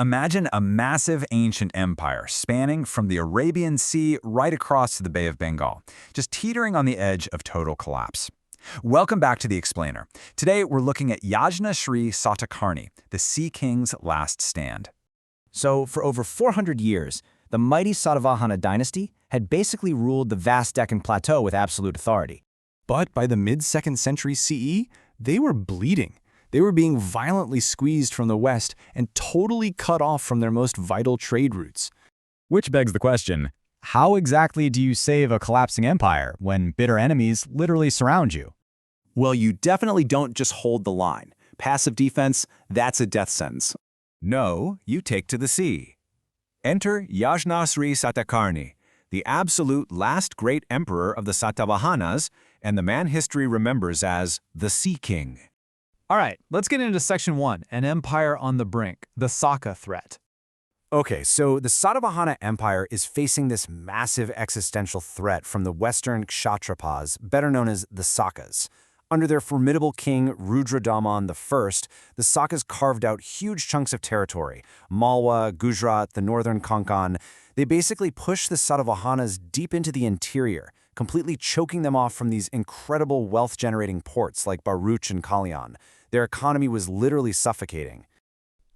Imagine a massive ancient empire spanning from the Arabian Sea right across to the Bay of Bengal, just teetering on the edge of total collapse. Welcome back to The Explainer. Today we're looking at Yajna Sri Satakarni, the Sea King's last stand. So, for over 400 years, the mighty Satavahana Dynasty had basically ruled the vast Deccan Plateau with absolute authority. But by the mid-2nd century CE, they were bleeding. They were being violently squeezed from the west and totally cut off from their most vital trade routes. Which begs the question, how exactly do you save a collapsing empire when bitter enemies literally surround you? Well, you definitely don't just hold the line. Passive defense, that's a death sentence. No, you take to the sea. Enter Yajna Sri Satakarni, the absolute last great emperor of the Satavahanas, and the man history remembers as the Sea King. All right, let's get into Section 1, an empire on the brink, the Saka threat. Okay, so the Satavahana Empire is facing this massive existential threat from the western Kshatrapas, better known as the Sakas. Under their formidable king Rudradaman I, the Sakas carved out huge chunks of territory. Malwa, Gujarat, the northern Konkan. They basically pushed the Satavahanas deep into the interior, completely choking them off from these incredible wealth-generating ports like Bharuch and Kalyan. Their economy was literally suffocating.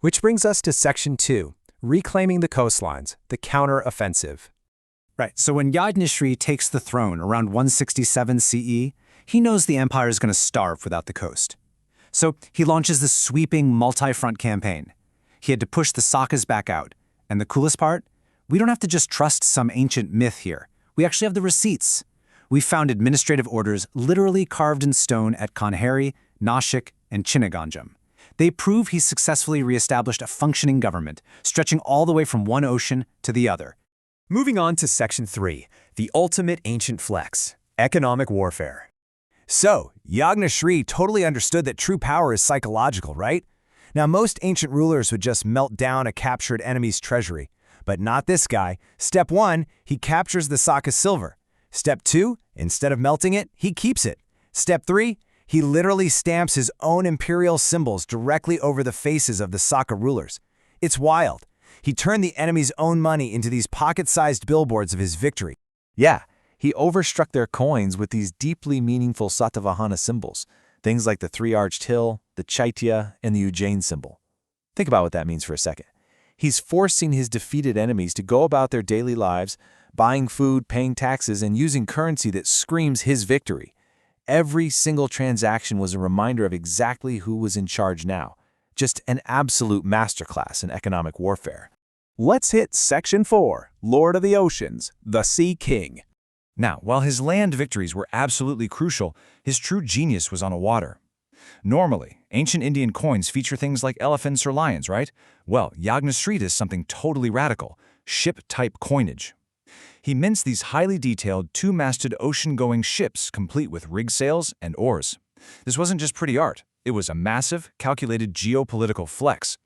Which brings us to Section 2, reclaiming the coastlines, the counter-offensive. Right, so when Yajna Sri takes the throne around 167 CE, he knows the empire is going to starve without the coast. So he launches this sweeping multi-front campaign. He had to push the Sakas back out. And the coolest part? We don't have to just trust some ancient myth here. We actually have the receipts. We found administrative orders literally carved in stone at Kanheri, Nashik, and Chinnaganjam. They prove he successfully reestablished a functioning government, stretching all the way from one ocean to the other. Moving on to Section 3, the ultimate ancient flex, economic warfare. So, Yajna Sri totally understood that true power is psychological, right? Now, most ancient rulers would just melt down a captured enemy's treasury. But not this guy. Step 1, he captures the Saka silver. Step 2, instead of melting it, he keeps it. Step 3, he literally stamps his own imperial symbols directly over the faces of the Saka rulers. It's wild. He turned the enemy's own money into these pocket-sized billboards of his victory. Yeah, he overstruck their coins with these deeply meaningful Satavahana symbols, things like the three-arched hill, the Chaitya, and the Ujjain symbol. Think about what that means for a second. He's forcing his defeated enemies to go about their daily lives, buying food, paying taxes, and using currency that screams his victory. Every single transaction was a reminder of exactly who was in charge now. Just an absolute masterclass in economic warfare. Let's hit Section 4, Lord of the Oceans, the Sea King. Now, while his land victories were absolutely crucial, his true genius was on the water. Normally, ancient Indian coins feature things like elephants or lions, right? Well, Yajna Sri does something totally radical, ship-type coinage. He mints these highly detailed two-masted ocean-going ships complete with rig sails and oars. This wasn't just pretty art, it was a massive, calculated geopolitical flex.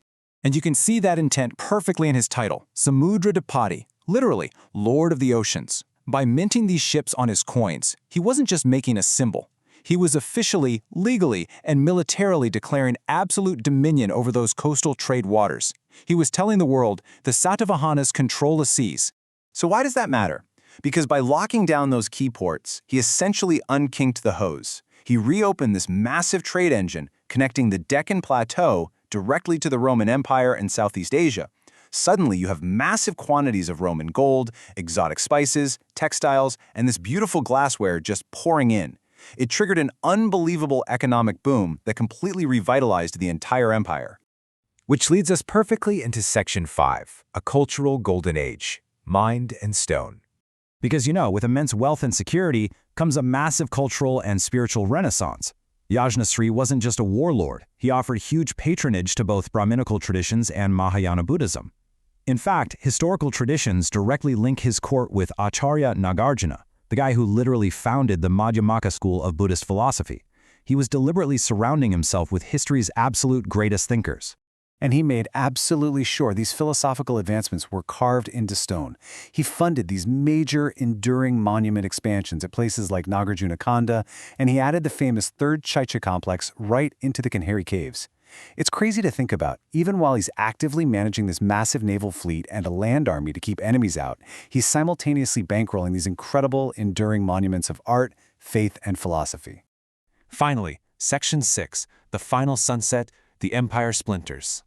And you can see that intent perfectly in his title, Samudradhipati, literally, Lord of the Oceans. By minting these ships on his coins, he wasn't just making a symbol. He was officially, legally, and militarily declaring absolute dominion over those coastal trade waters. He was telling the world, the Satavahanas control the seas. So why does that matter? Because by locking down those key ports, he essentially unkinked the hose. He reopened this massive trade engine connecting the Deccan Plateau directly to the Roman Empire and Southeast Asia. Suddenly, you have massive quantities of Roman gold, exotic spices, textiles, and this beautiful glassware just pouring in. It triggered an unbelievable economic boom that completely revitalized the entire empire. Which leads us perfectly into Section 5, a cultural golden age, mind and stone. Because, with immense wealth and security comes a massive cultural and spiritual renaissance. Yajna Sri wasn't just a warlord, he offered huge patronage to both Brahminical traditions and Mahayana Buddhism. In fact, historical traditions directly link his court with Acharya Nagarjuna, the guy who literally founded the Madhyamaka school of Buddhist philosophy. He was deliberately surrounding himself with history's absolute greatest thinkers. And he made absolutely sure these philosophical advancements were carved into stone. He funded these major, enduring monument expansions at places like Nagarjuna, and he added the famous Third Chaitya complex right into the Kanheri caves. It's crazy to think about. Even while he's actively managing this massive naval fleet and a land army to keep enemies out, he's simultaneously bankrolling these incredible, enduring monuments of art, faith, and philosophy. Finally, Section 6, the final sunset, the empire splinters.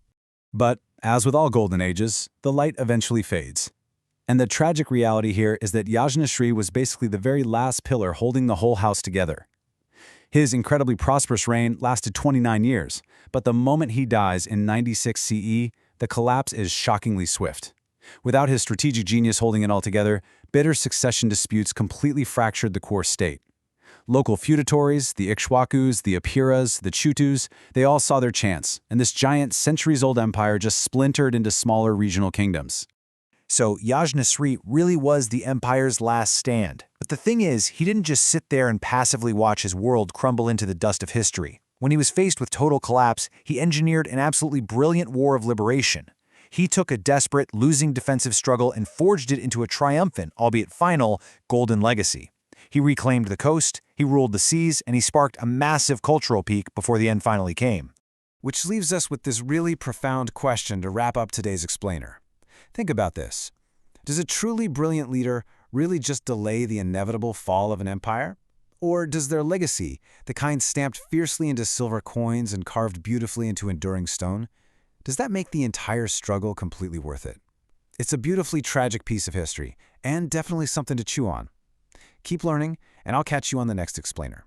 But, as with all golden ages, the light eventually fades. And the tragic reality here is that Yajna Sri was basically the very last pillar holding the whole house together. His incredibly prosperous reign lasted 29 years, but the moment he dies in 96 CE, the collapse is shockingly swift. Without his strategic genius holding it all together, bitter succession disputes completely fractured the core state. Local feudatories, the Ikshwakus, the Apiras, the Chutus, they all saw their chance, and this giant centuries-old empire just splintered into smaller regional kingdoms. So Yajna Sri really was the empire's last stand. But the thing is, he didn't just sit there and passively watch his world crumble into the dust of history. When he was faced with total collapse, he engineered an absolutely brilliant war of liberation. He took a desperate, losing defensive struggle and forged it into a triumphant, albeit final, golden legacy. He reclaimed the coast, he ruled the seas, and he sparked a massive cultural peak before the end finally came. Which leaves us with this really profound question to wrap up today's explainer. Think about this. Does a truly brilliant leader really just delay the inevitable fall of an empire? Or does their legacy, the kind stamped fiercely into silver coins and carved beautifully into enduring stone, does that make the entire struggle completely worth it? It's a beautifully tragic piece of history, and definitely something to chew on. Keep learning, and I'll catch you on the next explainer.